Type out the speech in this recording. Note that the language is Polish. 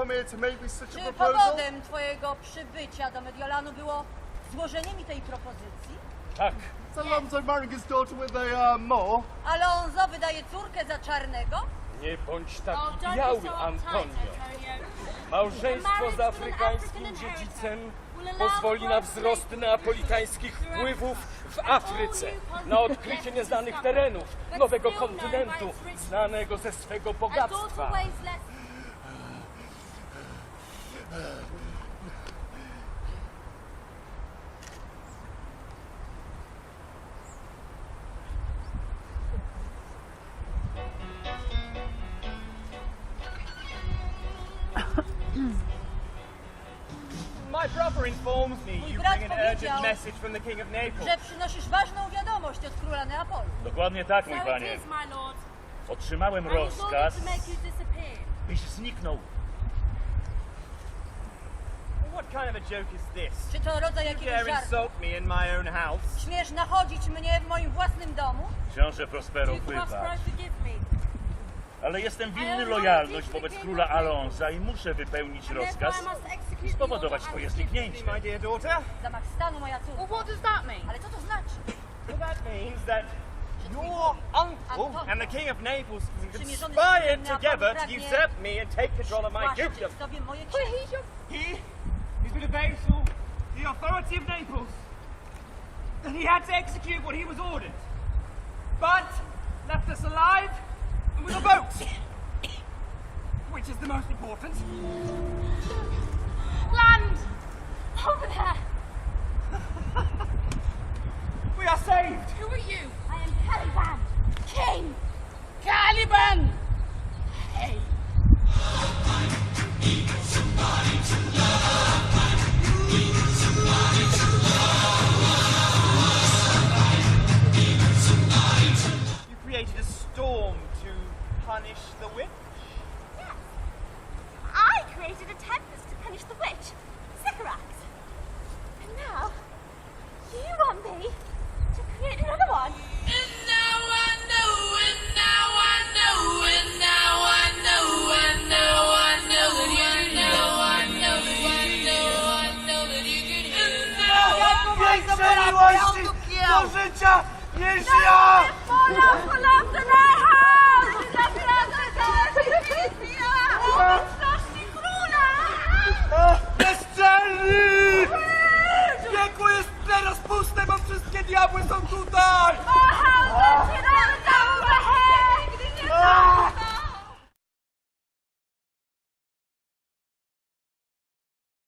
come here to make me such a Czy proposal? powodem twojego przybycia do Mediolanu było złożenie mi tej propozycji? Tak. Is Alonso marrying his daughter with a Moor? Alonso wydaje córkę za czarnego? Nie bądź taki biały, Antonio. Małżeństwo z afrykańskim dziedzicem pozwoli na wzrost neapolitańskich wpływów w Afryce, na odkrycie nieznanych terenów, nowego kontynentu, znanego ze swego bogactwa. My brother informs me Mój you brat bring an urgent powiedział, message from the King of Naples. że przynosisz ważną wiadomość od króla Neapolu. Dokładnie tak, mój panie. Otrzymałem rozkaz, byś zniknął. What kind of a joke is this? Czy to rodzaj You jakiegoś dare żartu? insult me in my own house? Śmiesz nachodzić mnie w moim własnym domu? Książę Prospero, wybacz. Ale jestem winny lojalność wobec króla Alonza i muszę wypełnić rozkaz i spowodować twoje zniknięcie. My dear daughter, Zamach stanu, moja córka. Ale co to znaczy? well, that means that your uncle and the King of Naples Przymierzony conspired z together to pragnie usurp me and take control of my Właśnie kingdom. sobie moje księstwo. He's been obeyful to the authority of Naples, and he had to execute what he was ordered, but left us alive and with a boat, which is the most important. Land! Over there! We are saved! Who are you? I am Caliban! King! Caliban! Hey! You created a storm to punish the witch? Yes! I created a tempest to punish the witch, Sycorax. And now, you want me to create another one? And now I know, and now I know, and now I know, and now I know, and now I know, and now I know that you can hear. Większej miłości do życia niż ja! Bezczelny! Piekło jest teraz puste, bo wszystkie diabły są tutaj!